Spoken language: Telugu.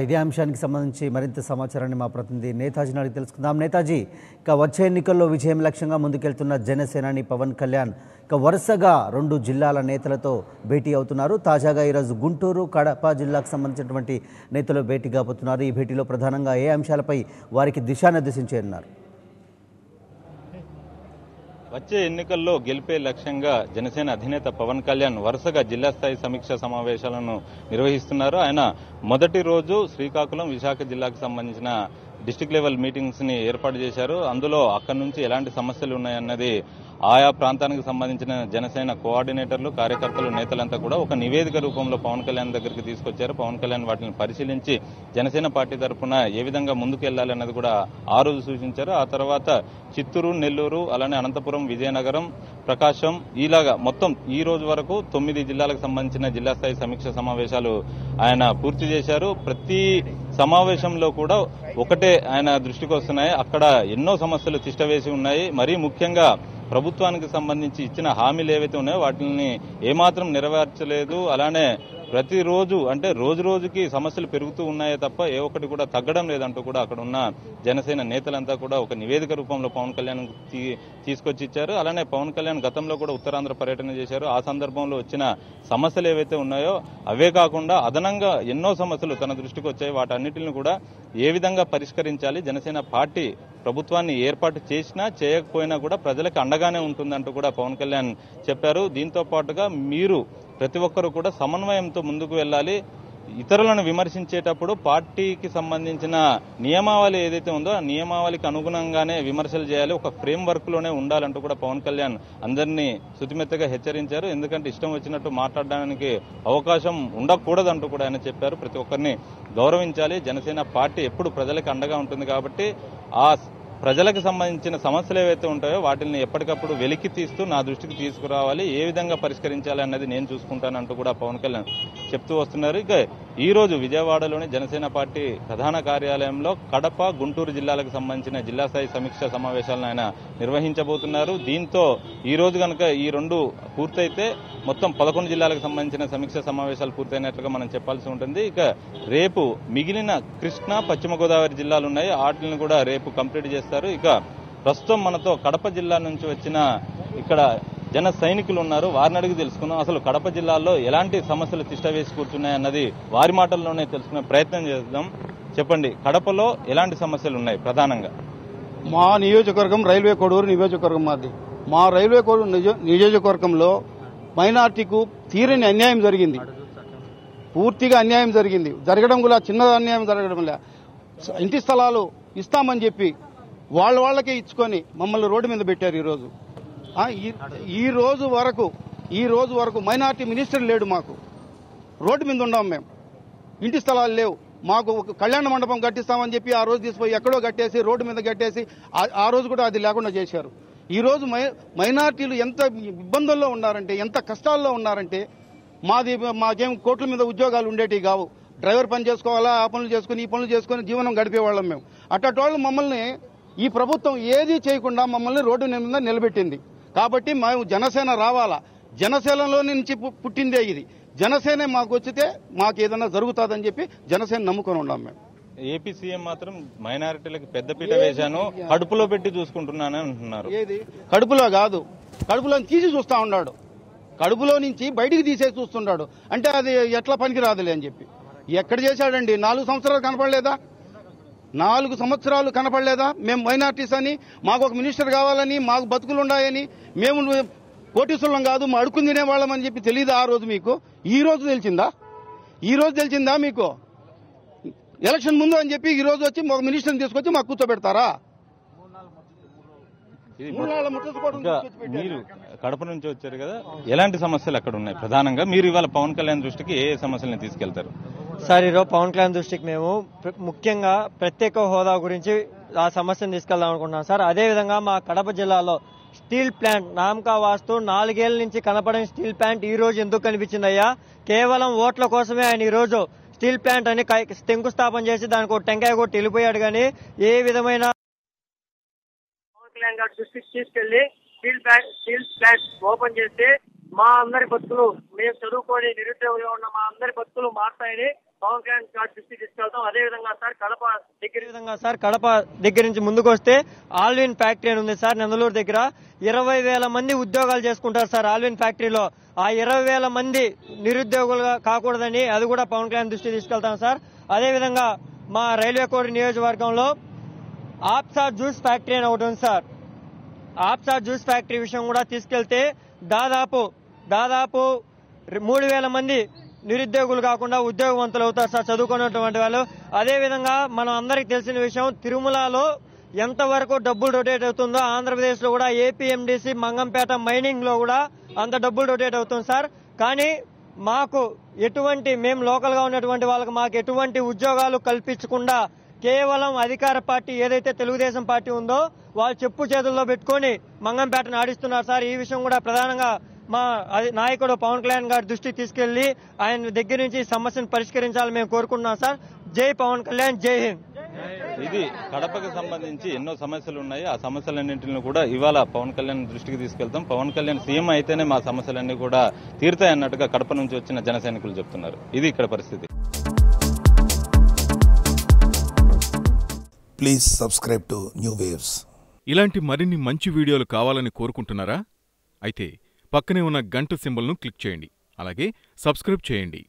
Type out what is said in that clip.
ఇదే అంశానికి సంబంధించి మరింత సమాచారాన్ని మా ప్రతినిధి నేతాజీని అడిగి తెలుసుకుందాం. నేతాజీ, ఇక వచ్చే ఎన్నికల్లో విజయం లక్ష్యంగా ముందుకెళ్తున్న జనసేనాని పవన్ కళ్యాణ్ ఇక వరుసగా 2 జిల్లాల నేతలతో భేటీ అవుతున్నారు. తాజాగా ఈరోజు గుంటూరు, కడప జిల్లాకు సంబంధించినటువంటి నేతలు భేటీ కాబోతున్నారు. ఈ భేటీలో ప్రధానంగా ఏ అంశాలపై వారికి దిశానిర్దేశం చేయనున్నారు? వచ్చే ఎన్నికల్లో గెలిపే లక్ష్యంగా జనసేన అధినేత పవన్ కళ్యాణ్ వరుసగా జిల్లా స్థాయి సమీక్ష సమావేశాలను నిర్వహిస్తున్నారు. ఆయన మొదటి రోజు శ్రీకాకుళం, విశాఖ జిల్లాకు సంబంధించిన డిస్ట్రిక్ట్ లెవెల్ మీటింగ్స్ ని ఏర్పాటు చేశారు. అందులో అక్కడి నుంచి ఎలాంటి సమస్యలు ఉన్నాయన్నది ఆయా ప్రాంతానికి సంబంధించిన జనసేన కోఆర్డినేటర్లు, కార్యకర్తలు, నేతలంతా కూడా ఒక నివేదిక రూపంలో పవన్ కళ్యాణ్ దగ్గరికి తీసుకొచ్చారు. పవన్ కళ్యాణ్ వాటిని పరిశీలించి జనసేన పార్టీ తరఫున ఏ విధంగా ముందుకు వెళ్లాలన్నది కూడా ఆ రోజు సూచించారు. ఆ తర్వాత చిత్తూరు, నెల్లూరు, అలానే అనంతపురం, విజయనగరం, ప్రకాశం ఇలాగా మొత్తం ఈ రోజు వరకు 9 జిల్లాలకు సంబంధించిన జిల్లా స్థాయి సమీక్ష సమావేశాలు ఆయన పూర్తి చేశారు. ప్రతి సమావేశంలో కూడా ఒకటే ఆయన దృష్టికి వస్తున్నాయి. అక్కడ ఎన్నో సమస్యలు తిష్టవేసి ఉన్నాయి. మరీ ముఖ్యంగా ప్రభుత్వానికి సంబంధించి ఇచ్చిన హామీలు ఏవైతే ఉన్నాయో వాటిని ఏమాత్రం నెరవేర్చలేదు. అలానే ప్రతిరోజు అంటే రోజు రోజుకి సమస్యలు పెరుగుతూ ఉన్నాయే తప్ప ఏ ఒక్కటి కూడా తగ్గడం లేదంటూ కూడా అక్కడ ఉన్న జనసేన నేతలంతా కూడా ఒక నివేదిక రూపంలో పవన్ కళ్యాణ్ తీసుకొచ్చి ఇచ్చారు. అలానే పవన్ కళ్యాణ్ గతంలో కూడా ఉత్తరాంధ్ర పర్యటన చేశారు. ఆ సందర్భంలో వచ్చిన సమస్యలు ఏవైతే ఉన్నాయో అవే కాకుండా అదనంగా ఎన్నో సమస్యలు తన దృష్టికి వచ్చాయి. వాటన్నిటిని కూడా ఏ విధంగా పరిష్కరించాలి, జనసేన పార్టీ ప్రభుత్వాన్ని ఏర్పాటు చేసినా చేయకపోయినా కూడా ప్రజలకు అండగానే ఉంటుందంటూ కూడా పవన్ కళ్యాణ్ చెప్పారు. దీంతో పాటుగా మీరు ప్రతి ఒక్కరూ కూడా సమన్వయంతో ముందుకు వెళ్ళాలి. ఇతరులను విమర్శించేటప్పుడు పార్టీకి సంబంధించిన నియమావళి ఏదైతే ఉందో ఆ నియమావళికి అనుగుణంగానే విమర్శలు చేయాలి, ఒక ఫ్రేమ్ వర్క్ లోనే ఉండాలంటూ కూడా పవన్ కళ్యాణ్ అందరినీ శుతిమెత్తగా హెచ్చరించారు. ఎందుకంటే ఇష్టం వచ్చినట్టు మాట్లాడడానికి అవకాశం ఉండకూడదంటూ కూడా ఆయన చెప్పారు. ప్రతి ఒక్కరిని గౌరవించాలి. జనసేన పార్టీ ఎప్పుడు ప్రజలకు అండగా ఉంటుంది కాబట్టి ఆ ప్రజలకు సంబంధించిన సమస్యలు ఏవైతే ఉంటాయో వాటిని ఎప్పటికప్పుడు వెలికి తీస్తూ నా దృష్టికి తీసుకురావాలి, ఏ విధంగా పరిష్కరించాలి అన్నది నేను చూసుకుంటానంటూ కూడా పవన్ కళ్యాణ్ చెప్తూ వస్తున్నారు. ఇక ఈ రోజు విజయవాడలోని జనసేన పార్టీ ప్రధాన కార్యాలయంలో కడప, గుంటూరు జిల్లాలకు సంబంధించిన జిల్లా స్థాయి సమీక్ష సమావేశాలను ఆయన నిర్వహించబోతున్నారు. దీంతో ఈ రోజు కనుక ఈ 2 పూర్తయితే మొత్తం 11 జిల్లాలకు సంబంధించిన సమీక్ష సమావేశాలు పూర్తయినట్లుగా మనం చెప్పాల్సి ఉంటుంది. ఇక రేపు మిగిలిన కృష్ణా, పశ్చిమ గోదావరి జిల్లాలు ఉన్నాయి, వాటిని కూడా రేపు కంప్లీట్ చేస్తారు. ఇక ప్రస్తుతం మనతో కడప జిల్లా నుంచి వచ్చిన ఇక్కడ జన సైనికులు ఉన్నారు. వారిని అడిగి తెలుసుకున్నాం అసలు కడప జిల్లాలో ఎలాంటి సమస్యలు తిష్టవేసి కూర్చున్నాయి అన్నది వారి మాటల్లోనే తెలుసుకునే ప్రయత్నం చేద్దాం. చెప్పండి, కడపలో ఎలాంటి సమస్యలు ఉన్నాయి ప్రధానంగా? మా నియోజకవర్గం రైల్వే కోడూరు నియోజకవర్గం మాది. మా రైల్వే కోడూరు నియోజకవర్గంలో మైనార్టీకు తీరని అన్యాయం జరిగింది. పూర్తిగా అన్యాయం జరిగింది. జరగడం కూడా చిన్న అన్యాయం జరగడం లే. ఇంటి స్థలాలు ఇస్తామని చెప్పి వాళ్ళకే ఇచ్చుకొని మమ్మల్ని రోడ్డు మీద పెట్టారు. ఈ రోజు వరకు మైనార్టీ మినిస్టర్ లేడు. మాకు రోడ్డు మీద ఉన్నాం. మేము ఇంటి స్థలాలు లేవు. మాకు ఒక కళ్యాణ మండపం కట్టిస్తామని చెప్పి ఆ రోజు తీసుకుపోయి ఎక్కడో కట్టేసి రోడ్డు మీద కట్టేసి ఆ రోజు కూడా అది లేకుండా చేశారు. ఈ రోజు మైనార్టీలు ఎంత ఇబ్బందుల్లో ఉన్నారంటే, ఎంత కష్టాల్లో ఉన్నారంటే, మాకేం కోట్ల మీద ఉద్యోగాలు ఉండేటివి కావు. డ్రైవర్ పని చేసుకోవాలా, ఆ పనులు చేసుకుని ఈ పనులు చేసుకుని జీవనం గడిపేవాళ్ళం మేము. అట్టటోళ్ళు మమ్మల్ని ఈ ప్రభుత్వం ఏదీ చేయకుండా మమ్మల్ని రోడ్డు మీద నిలబెట్టింది. కాబట్టి మేము జనసేన రావాలా, జనసేనలో నుంచి పుట్టిందే ఇది. జనసేన మాకు వచ్చితే మాకు ఏదైనా జరుగుతుందని చెప్పి జనసేన నమ్ముకొని ఉన్నాం మేము. ఏపీ సీఎం మాత్రం మైనారిటీలకు పెద్దపీట వేశాను, కడుపులో పెట్టి చూసుకుంటున్నానని అంటున్నారు. ఏది కడుపులో కాదు, కడుపులో తీసి చూస్తా ఉన్నాడు. కడుపులో నుంచి బయటికి తీసేసి చూస్తున్నాడు. అంటే అది ఎట్లా పనికి రాదులే అని చెప్పి ఎక్కడ చేశాడండి? 4 సంవత్సరాలు కనపడలేదా? 4 సంవత్సరాలు కనపడలేదా? మేము మైనార్టీస్ అని, మాకు ఒక మినిస్టర్ కావాలని, మాకు బతుకులు ఉన్నాయని, మేము కోటీశ్వరం కాదు మా అడుక్కుని తినేవాళ్ళం అని చెప్పి తెలియదా ఆ రోజు మీకు? ఈ రోజు తెలిసిందా మీకు? ఎలక్షన్ ముందు అని చెప్పి ఈ రోజు వచ్చి ఒక మినిస్టర్ని తీసుకొచ్చి మాకు కూర్చోబెడతారా? మీరు కడప నుంచి వచ్చారు కదా, ఎలాంటి సమస్యలు అక్కడ ఉన్నాయి ప్రధానంగా? మీరు ఇవాళ పవన్ కళ్యాణ్ దృష్టికి ఏ సమస్యలను తీసుకెళ్తారు? సార్, ఈరోజు పవన్ కళ్యాణ్ దృష్టికి మేము ముఖ్యంగా ప్రత్యేక హోదా గురించి ఆ సమస్యను తీసుకెళ్దాం అనుకుంటున్నాం సార్. అదేవిధంగా మా కడప జిల్లాలో స్టీల్ ప్లాంట్ నామకా వాస్తు 4 ఏళ్ల నుంచి కనపడని స్టీల్ ప్లాంట్ ఈ రోజు ఎందుకు కనిపించిందయ్యా? కేవలం ఓట్ల కోసమే ఆయన ఈ రోజు స్టీల్ ప్లాంట్ అని శంకుస్థాపన చేసి దానికి ఒక టెంకాయ కొట్టి వెళ్ళిపోయాడు. కానీ ఏ విధమైన పవన్ కళ్యాణ్ గారి దృష్టికి తీసుకెళ్లి స్టీల్ ప్లాంట్ ఓపెన్ చేస్తే మా అందరి బతుకులు మేము చదువుకొని నిరుద్యోగులుగా ఉన్న మా అందరి బతుకులు మారుతాయని పవన్ కళ్యాణ్ గారి దృష్టికి తీసుకెళ్తాం. అదే విధంగా సార్ కడప దగ్గర నుంచి ముందుకు వస్తే ఆల్విన్ ఫ్యాక్టరీ అని ఉంది సార్ నందలూరు దగ్గర. 20,000 మంది ఉద్యోగాలు చేసుకుంటారు సార్ ఆల్విన్ ఫ్యాక్టరీలో. ఆ 20,000 మంది నిరుద్యోగులుగా కాకూడదని అది కూడా పవన్ కళ్యాణ్ దృష్టికి తీసుకెళ్తాం సార్. అదే విధంగా మా రైల్వే కోడ్ నియోజకవర్గంలో ఆప్సా జ్యూస్ ఫ్యాక్టరీ అని ఒకటి ఉంది సార్. ఆప్సా జ్యూస్ ఫ్యాక్టరీ విషయం కూడా తీసుకెళ్తే దాదాపు 3,000 మంది నిరుద్యోగులు కాకుండా ఉద్యోగవంతులు అవుతారు సార్ చదువుకున్నటువంటి వాళ్ళు. అదేవిధంగా మనం అందరికి తెలిసిన విషయం, తిరుమలలో ఎంతవరకు డబ్బులు రొటేట్ అవుతుందో ఆంధ్రప్రదేశ్ లో కూడా ఏపీఎండిసి మంగంపేట మైనింగ్ లో కూడా అంత డబ్బులు రొటేట్ అవుతుంది సార్. కానీ మాకు మేము లోకల్ గా ఉన్నటువంటి వాళ్ళకి మాకు ఎటువంటి ఉద్యోగాలు కల్పించకుండా కేవలం అధికార పార్టీ ఏదైతే తెలుగుదేశం పార్టీ ఉందో వాళ్ళు చెప్పు చేతుల్లో పెట్టుకొని మంగంపేటను ఆడిస్తున్నారు సార్. ఈ విషయం కూడా ప్రధానంగా మా నాయకుడు పవన్ కళ్యాణ్ గారి దృష్టికి తీసుకెళ్లి ఆయన దగ్గర నుంచి సమస్యను పరిష్కరించాలని మేము కోరుకుంటున్నాం సార్. జై పవన్ కళ్యాణ్, జై హింద్. ఇది కడపకు సంబంధించి ఎన్నో సమస్యలు ఉన్నాయి. ఆ సమస్యలన్నింటిని కూడా ఇవాళ పవన్ కళ్యాణ్ దృష్టికి తీసుకెళ్తాం. పవన్ కళ్యాణ్ సీఎం అయితేనే మా సమస్యలన్నీ కూడా తీరుతాయన్నట్టుగా కడప నుంచి వచ్చిన జన సైనికులు చెప్తున్నారు. ఇది ఇక్కడ పరిస్థితి. Please subscribe to new waves. ఇలాంటి మరిన్ని మంచి వీడియోలు కావాలని కోరుకుంటున్నారా? అయితే పక్కనే ఉన్న గంట సింబల్ను క్లిక్ చేయండి. అలాగే సబ్స్క్రైబ్ చేయండి.